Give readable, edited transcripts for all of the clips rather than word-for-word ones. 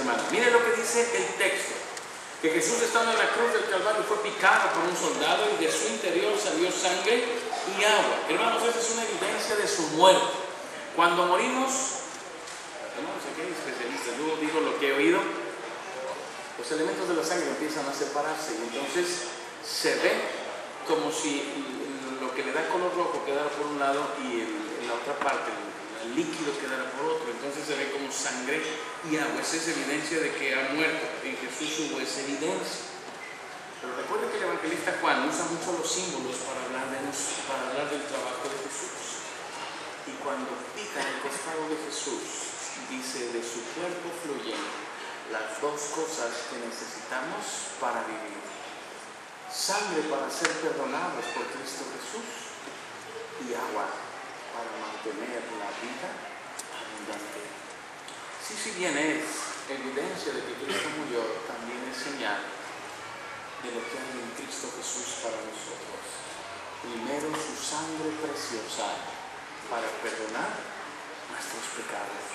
hermanos. Mire lo que dice el texto. Que Jesús, estando en la cruz del Calvario, fue picado por un soldado y de su interior salió sangre y agua. Hermanos, esa es una evidencia de su muerte. Cuando morimos, hermanos, aquí hay especialistas, luego digo lo que he oído, los elementos de la sangre empiezan a separarse y entonces se ve como si lo que le da color rojo quedara por un lado y en la otra parte el líquido quedara por otro. Entonces se ve como sangre y agua. Esa es evidencia de que ha muerto. En Jesús hubo esa evidencia. Pero recuerden que el evangelista Juan usa mucho los símbolos para hablar del trabajo de Jesús. Y cuando pica el costado de Jesús, dice: de su cuerpo fluyen las dos cosas que necesitamos para vivir: sangre para ser perdonados por Cristo Jesús y agua para mantener la vida abundante. Sí, si bien es evidencia de que Cristo murió, también es señal de lo que hay en Cristo Jesús para nosotros. Primero, su sangre preciosa para perdonar nuestros pecados.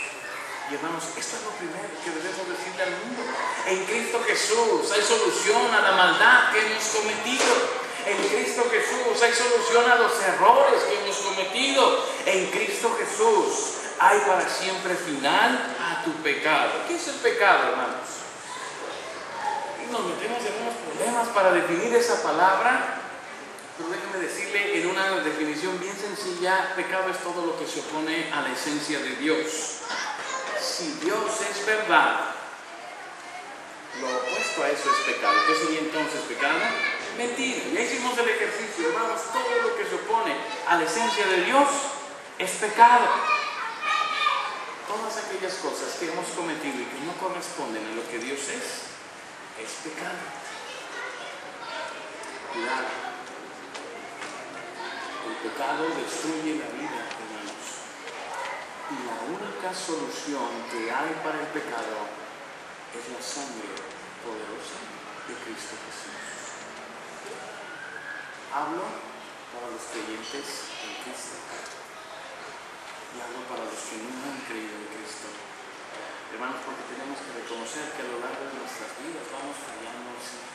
Y hermanos, esto es lo primero que debemos decirle al mundo. En Cristo Jesús hay solución a la maldad que hemos cometido. En Cristo Jesús hay solución a los errores que hemos cometido. En Cristo Jesús hay para siempre final a tu pecado. ¿Qué es el pecado, hermanos? Y nos metemos en unos problemas para definir esa palabra. Pero déjame decirle en una definición bien sencilla: pecado es todo lo que se opone a la esencia de Dios. Si Dios es verdad, lo opuesto a eso es pecado. ¿Qué sería entonces pecado? Mentira. Ya hicimos el ejercicio, hermanos. Todo lo que se opone a la esencia de Dios es pecado. Todas aquellas cosas que hemos cometido y que no corresponden a lo que Dios es pecado. Cuidado. El pecado destruye la vida, hermanos. Y la única solución que hay para el pecado es la sangre poderosa de Cristo Jesús. Hablo para los creyentes en Cristo y hablo para los que nunca han creído en Cristo. Hermanos, porque tenemos que reconocer que a lo largo de nuestras vidas vamos fallando al Señor.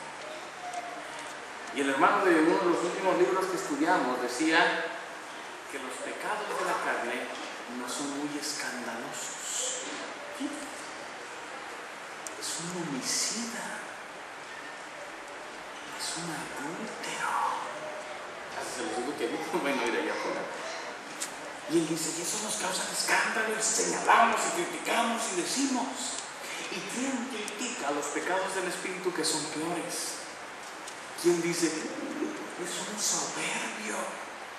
Y el hermano de uno de los últimos libros que estudiamos decía que los pecados de la carne no son muy escandalosos. Es un homicida, es un adúltero. Así se los digo que bueno, ir allá afuera. Y él dice: y eso nos causa escándalo, y señalamos y criticamos y decimos. ¿Y quién critica los pecados del espíritu que son peores? ¿Quién dice: es un soberbio?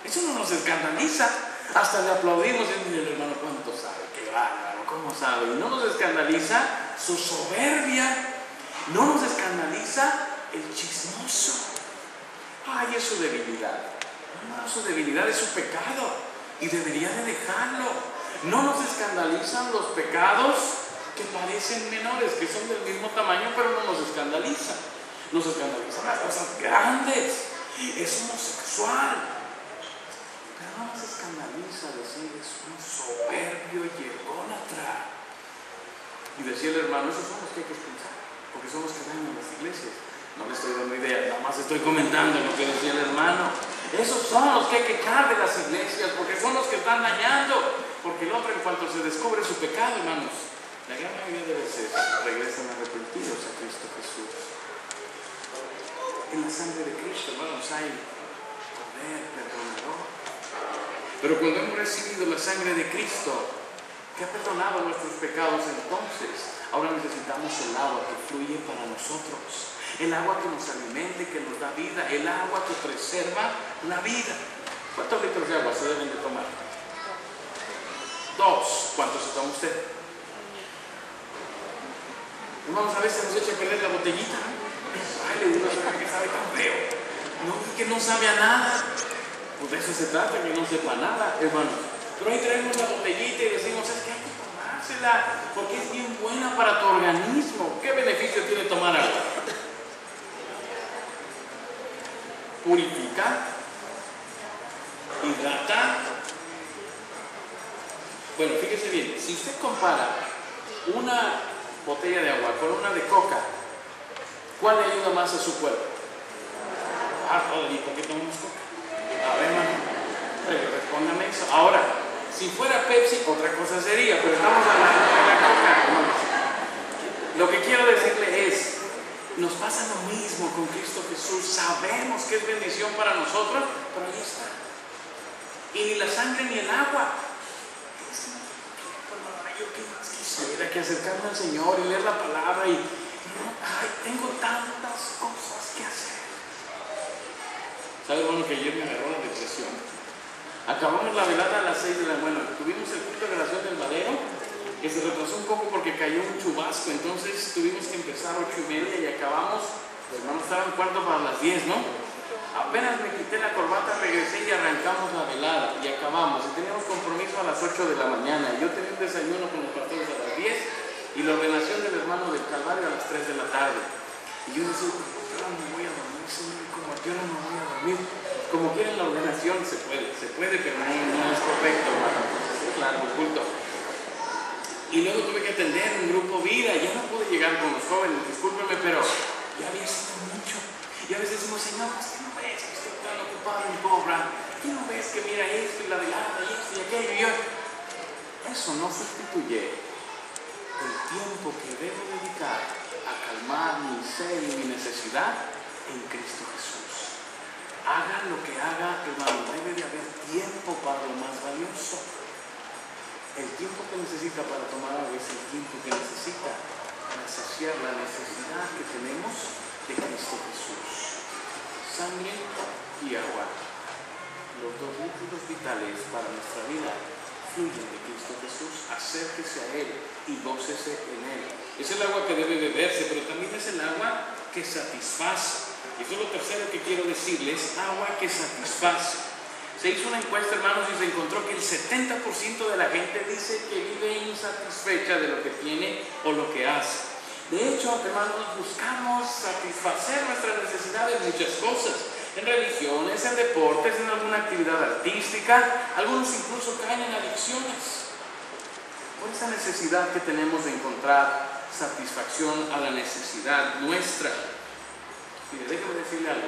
Eso no nos escandaliza. Hasta le aplaudimos y el hermano: ¿cuánto sabe? ¡Qué bárbaro! ¿Cómo sabe? Y no nos escandaliza su soberbia. No nos escandaliza el chismoso. Ay, es su debilidad. No, su debilidad es su pecado y debería de dejarlo. No nos escandalizan los pecados que parecen menores, que son del mismo tamaño, pero no nos escandalizan. Nos escandalizan las cosas grandes. Es homosexual, pero no nos escandaliza decir: es un soberbio y ególatra. Y decía el hermano: esos son los que hay que expulsar, porque son los que dañan las iglesias. No le estoy dando idea, nada más estoy comentando lo que decía el hermano. Esos son los que hay que echar de las iglesias, porque son los que están dañando. Porque el hombre, en cuanto se descubre su pecado, hermanos, la gran mayoría de veces regresan arrepentidos a Cristo Jesús. En la sangre de Cristo, hermanos, hay poder perdonador. Pero cuando hemos recibido la sangre de Cristo, que ha perdonado nuestros pecados, entonces ahora necesitamos el agua que fluye para nosotros. El agua que nos alimente, que nos da vida. El agua que preserva la vida. ¿Cuántos litros de agua se deben de tomar? 2. ¿Cuántos se toma usted? Hermanos, a veces nos echa a perder la botellita. Ay, le digo: que sabe tan feo. No, que no sabe a nada. Pues de eso se trata, que no sepa nada, hermanos. Pero ahí traemos la botellita y decimos: es que hay que tomársela, porque es bien buena para tu organismo. ¿Qué beneficio tiene tomar agua? Purifica, hidrata. Bueno, fíjese bien, si usted compara una botella de agua con una de coca, ¿cuál le ayuda más a su cuerpo? ¿Y por qué tomamos coca? A ver, hermano, respóndame eso. Ahora, si fuera Pepsi, otra cosa sería, pero estamos hablando de la coca, hermanos. Lo que quiero decirle es, nos pasa lo mismo con Cristo Jesús. Sabemos que es bendición para nosotros, pero ahí está. Y ni la sangre ni el agua. Yo qué más quisiera que acercarme al Señor y leer la palabra y tengo tantas cosas que hacer. ¿Sabe, hermano, que ayer me agarró la depresión? Acabamos la velada a las 6 de la mañana. Tuvimos el culto de oración del madero, que se retrasó un poco porque cayó un chubasco. Entonces tuvimos que empezar a 8:30 y acabamos, los hermanos estaban cuarto para las 10, ¿no? Apenas me quité la corbata, regresé y arrancamos la velada y acabamos. Y teníamos compromiso a las 8 de la mañana. Yo tenía un desayuno con los pastores a las 10 y la ordenación del hermano del Calvario a las 3 de la tarde. Y yo decía, ¿qué hora me voy a dormir, Señor? ¿Cómo a qué hora me voy a dormir? Como quieren la ordenación, se puede, pero no es correcto, hermano. Claro, el culto. Y luego tuve que atender un grupo vida, ya no pude llegar con los jóvenes, discúlpenme, pero ya había sido mucho. Y a veces decimos, Señor, ¿qué no ves que estoy tan ocupado en cobra? ¿Qué no ves que mira esto y la velada y esto y aquello? Y yo, eso no sustituye el tiempo que debo dedicar a calmar mi sed y mi necesidad en Cristo Jesús. Haga lo que haga, hermano, debe de haber tiempo para lo más valioso. El tiempo que necesita para tomar agua es el tiempo que necesita para saciar la necesidad que tenemos de Cristo Jesús. Sangre y agua, los dos líquidos vitales para nuestra vida, fluyen de Cristo Jesús. Acérquese a Él y gócese en Él. Es el agua que debe beberse, pero también es el agua que satisface. Y eso es lo tercero que quiero decirles, agua que satisface. Se hizo una encuesta, hermanos, y se encontró que el 70% de la gente dice que vive insatisfecha de lo que tiene o lo que hace. De hecho, hermanos, buscamos satisfacer nuestras necesidades en muchas cosas, en religiones, en deportes, en alguna actividad artística. Algunos incluso caen en adicciones por esa necesidad que tenemos de encontrar satisfacción a la necesidad nuestra. Mire, déjeme decirle algo.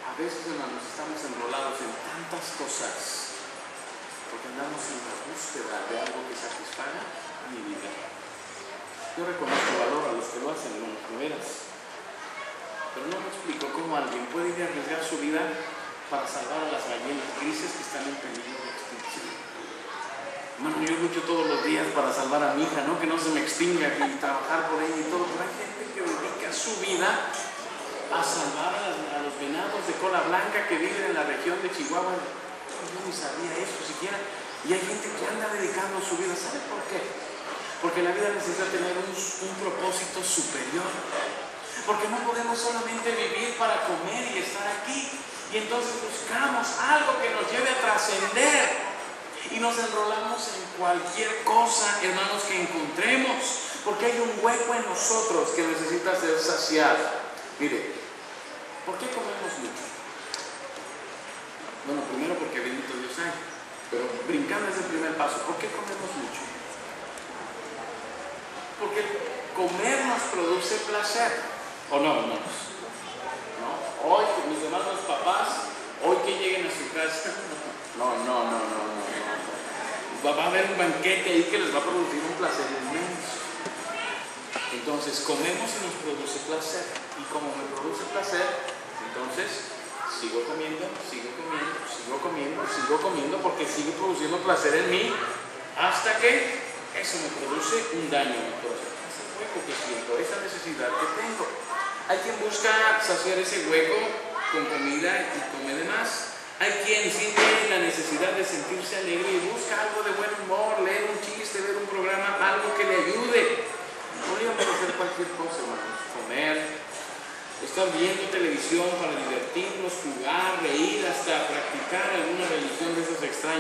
A veces, hermanos, estamos enrolados en tantas cosas porque andamos en la búsqueda de algo que satisfaga mi vida. Yo reconozco valor a los que lo hacen, hermanos, de veras. Pero no me explico cómo alguien puede ir a arriesgar su vida para salvar a las ballenas grises que están en peligro de extinción. Hermano, yo lucho todos los días para salvar a mi hija, ¿no? Que no se me extinga y trabajar por ella y todo. Pero hay gente que dedica su vida a salvar a los venados de cola blanca que viven en la región de Chihuahua. Yo ni sabía eso siquiera. Y hay gente que anda dedicando su vida. ¿Sabe por qué? Porque la vida necesita tener un propósito superior. Porque no podemos solamente vivir para comer y estar aquí. Y entonces buscamos algo que nos lleve a trascender. Y nos enrolamos en cualquier cosa, hermanos, que encontremos. Porque hay un hueco en nosotros que necesita ser saciado. Mire, ¿por qué comemos mucho? Bueno, primero porque bendito Dios hay. Pero brincando es el primer paso. ¿Por qué comemos mucho? Porque comer nos produce placer. ¿O no, hermanos? ¿No? Hoy, mis hermanos papás, hoy que lleguen a su casa, no. Va a haber un banquete ahí que les va a producir un placer inmenso. Entonces, comemos y nos produce placer. Y como me produce placer, entonces sigo comiendo, porque sigue produciendo placer en mí, hasta que eso me produce un daño en el corazón. Ese hueco que siento, esa necesidad que tengo. Hay quien busca saciar ese hueco con comida y come de más. Hay quien siente la necesidad de sentirse alegre y busca algo de buen humor, leer un chiste, ver un programa, algo que le ayude. Podríamos hacer cualquier cosa, hermanos. Comer, estar viendo televisión para divertirnos, jugar, reír, hasta practicar alguna religión de esas extrañas.